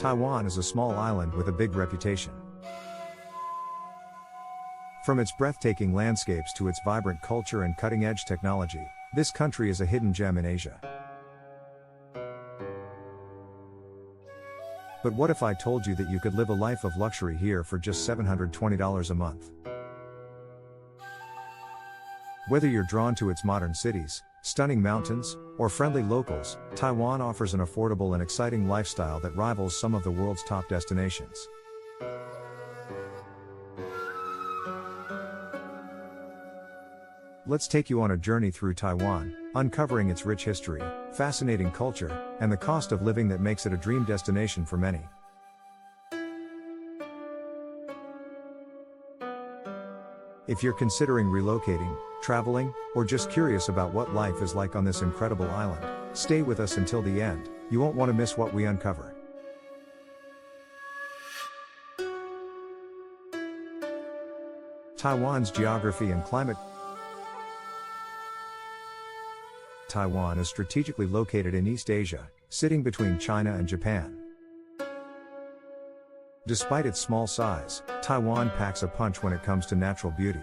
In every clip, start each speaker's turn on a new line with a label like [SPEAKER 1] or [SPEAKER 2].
[SPEAKER 1] Taiwan is a small island with a big reputation. From its breathtaking landscapes to its vibrant culture and cutting-edge technology, this country is a hidden gem in Asia. But what if I told you that you could live a life of luxury here for just $720 a month? Whether you're drawn to its modern cities, stunning mountains, or friendly locals, Taiwan offers an affordable and exciting lifestyle that rivals some of the world's top destinations. Let's take you on a journey through Taiwan, uncovering its rich history, fascinating culture, and the cost of living that makes it a dream destination for many. If you're considering relocating, traveling, or just curious about what life is like on this incredible island, stay with us until the end. You won't want to miss what we uncover. Taiwan's geography and climate. Taiwan is strategically located in East Asia, sitting between China and Japan. Despite its small size, Taiwan packs a punch when it comes to natural beauty.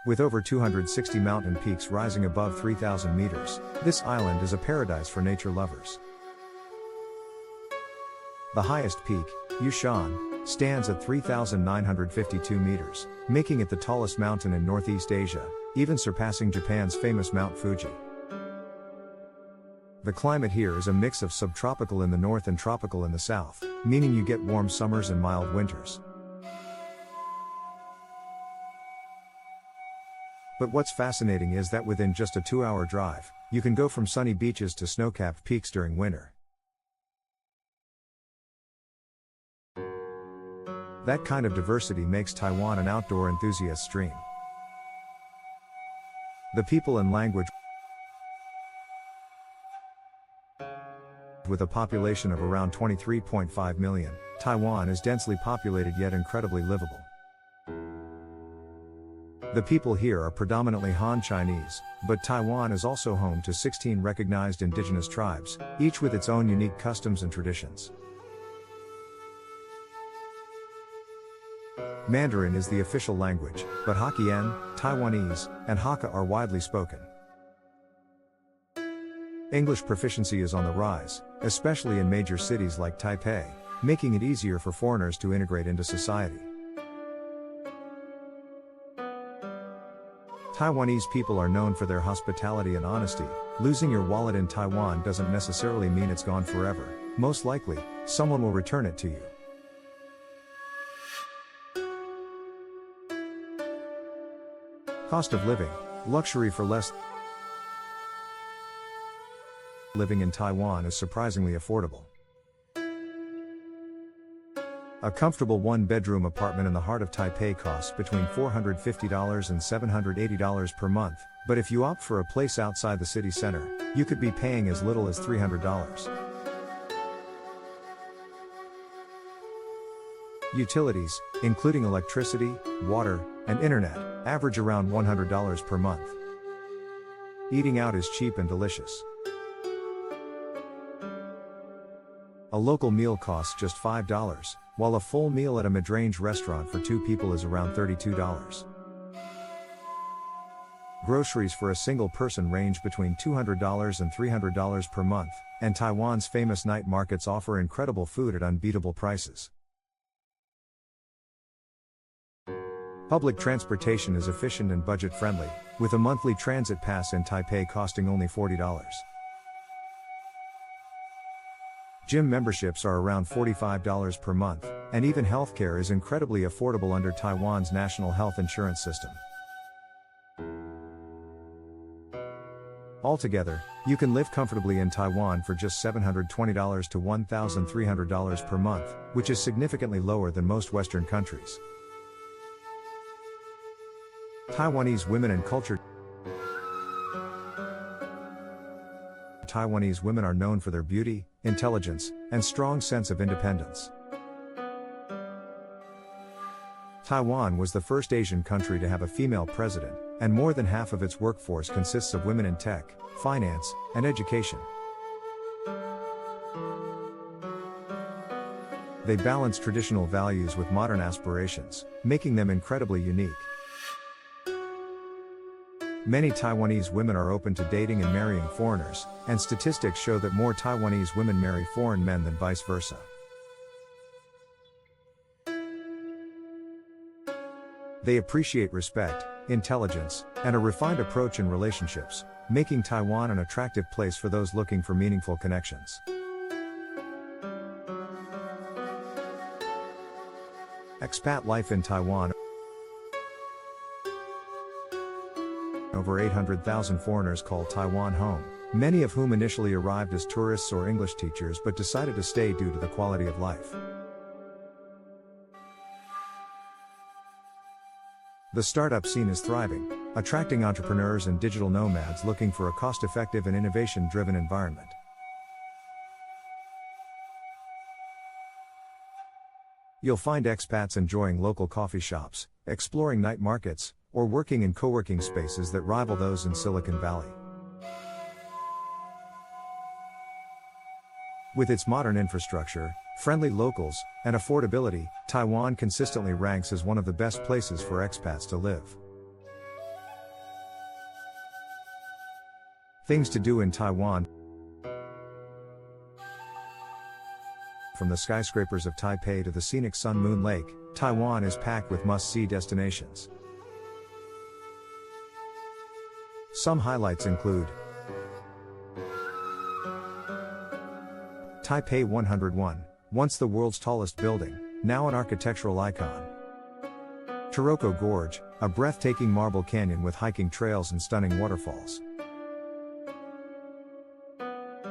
[SPEAKER 1] With over 260 mountain peaks rising above 3,000 meters, this island is a paradise for nature lovers. The highest peak, Yushan, stands at 3,952 meters, making it the tallest mountain in Northeast Asia, even surpassing Japan's famous Mount Fuji. The climate here is a mix of subtropical in the north and tropical in the south, meaning you get warm summers and mild winters. But what's fascinating is that within just a 2-hour drive, you can go from sunny beaches to snow-capped peaks during winter. That kind of diversity makes Taiwan an outdoor enthusiast's dream. The people and language. With a population of around 23.5 million, Taiwan is densely populated yet incredibly livable. The people here are predominantly Han Chinese, but Taiwan is also home to 16 recognized indigenous tribes, each with its own unique customs and traditions. Mandarin is the official language, but Hokkien, Taiwanese, and Hakka are widely spoken. English proficiency is on the rise, especially in major cities like Taipei, making it easier for foreigners to integrate into society. Taiwanese people are known for their hospitality and honesty. Losing your wallet in Taiwan doesn't necessarily mean it's gone forever. Most likely, someone will return it to you. Cost of living, luxury for less. Living in Taiwan is surprisingly affordable. A comfortable one-bedroom apartment in the heart of Taipei costs between $450 and $780 per month, but if you opt for a place outside the city center, you could be paying as little as $300. Utilities, including electricity, water, and internet, average around $100 per month. Eating out is cheap and delicious. A local meal costs just $5, while a full meal at a mid-range restaurant for 2 people is around $32. Groceries for a single person range between $200 and $300 per month, and Taiwan's famous night markets offer incredible food at unbeatable prices. Public transportation is efficient and budget-friendly, with a monthly transit pass in Taipei costing only $40. Gym memberships are around $45 per month, and even healthcare is incredibly affordable under Taiwan's national health insurance system. Altogether, you can live comfortably in Taiwan for just $720 to $1,300 per month, which is significantly lower than most Western countries. Taiwanese women and culture. Taiwanese women are known for their beauty, intelligence, and strong sense of independence. Taiwan was the first Asian country to have a female president, and more than half of its workforce consists of women in tech, finance, and education. They balance traditional values with modern aspirations, making them incredibly unique. Many Taiwanese women are open to dating and marrying foreigners, and statistics show that more Taiwanese women marry foreign men than vice versa. They appreciate respect, intelligence, and a refined approach in relationships, making Taiwan an attractive place for those looking for meaningful connections. Expat life in Taiwan. Over 800,000 foreigners call Taiwan home, many of whom initially arrived as tourists or English teachers but decided to stay due to the quality of life. The startup scene is thriving, attracting entrepreneurs and digital nomads looking for a cost-effective and innovation-driven environment. You'll find expats enjoying local coffee shops, exploring night markets, or working in co-working spaces that rival those in Silicon Valley. With its modern infrastructure, friendly locals, and affordability, Taiwan consistently ranks as one of the best places for expats to live. Things to do in Taiwan. From the skyscrapers of Taipei to the scenic Sun Moon Lake, Taiwan is packed with must-see destinations. Some highlights include Taipei 101, once the world's tallest building, now an architectural icon. Taroko Gorge, a breathtaking marble canyon with hiking trails and stunning waterfalls.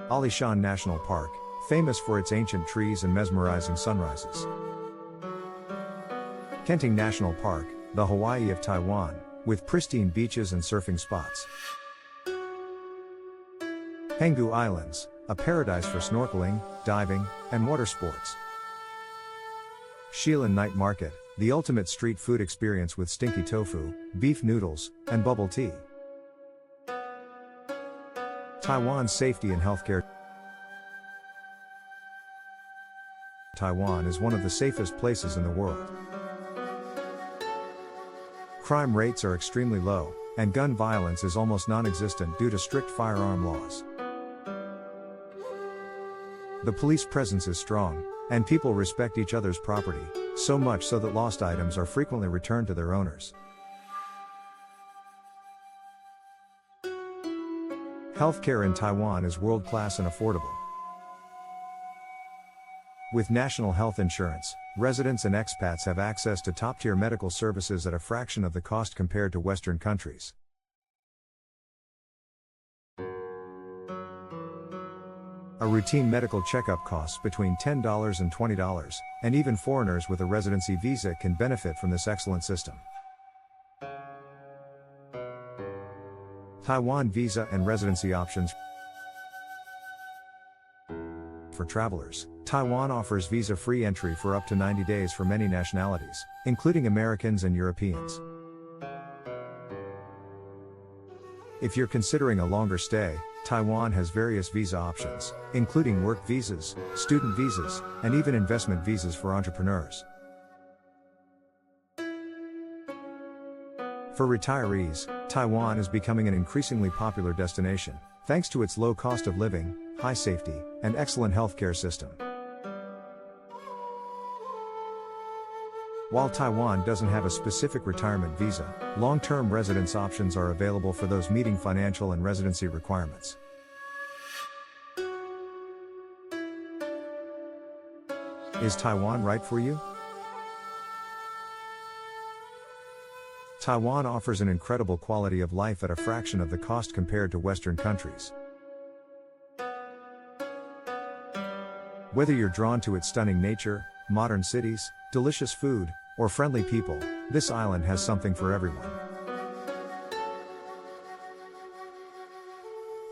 [SPEAKER 1] Alishan National Park, famous for its ancient trees and mesmerizing sunrises. Kenting National Park, the Hawaii of Taiwan, with pristine beaches and surfing spots. Henggu Islands, a paradise for snorkeling, diving, and water sports. Shilin Night Market, the ultimate street food experience with stinky tofu, beef noodles, and bubble tea. Taiwan's safety and healthcare. Taiwan is one of the safest places in the world. Crime rates are extremely low, and gun violence is almost non-existent due to strict firearm laws. The police presence is strong, and people respect each other's property, so much so that lost items are frequently returned to their owners. Healthcare in Taiwan is world-class and affordable. With national health insurance, residents and expats have access to top-tier medical services at a fraction of the cost compared to Western countries. A routine medical checkup costs between $10 and $20, and even foreigners with a residency visa can benefit from this excellent system. Taiwan visa and residency options. For travelers, Taiwan offers visa-free entry for up to 90 days for many nationalities, including Americans and Europeans. If you're considering a longer stay, Taiwan has various visa options, including work visas, student visas, and even investment visas for entrepreneurs. For retirees, Taiwan is becoming an increasingly popular destination, thanks to its low cost of living, high safety, and excellent healthcare system. While Taiwan doesn't have a specific retirement visa, long-term residence options are available for those meeting financial and residency requirements. Is Taiwan right for you? Taiwan offers an incredible quality of life at a fraction of the cost compared to Western countries. Whether you're drawn to its stunning nature, modern cities, delicious food, or friendly people, this island has something for everyone.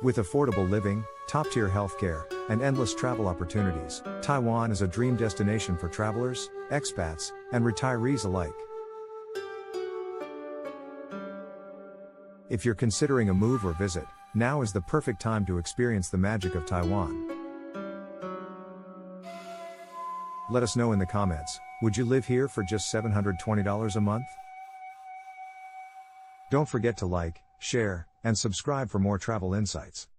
[SPEAKER 1] With affordable living, top-tier healthcare, and endless travel opportunities, Taiwan is a dream destination for travelers, expats, and retirees alike. If you're considering a move or visit, now is the perfect time to experience the magic of Taiwan. Let us know in the comments, would you live here for just $720 a month? Don't forget to like, share, and subscribe for more travel insights.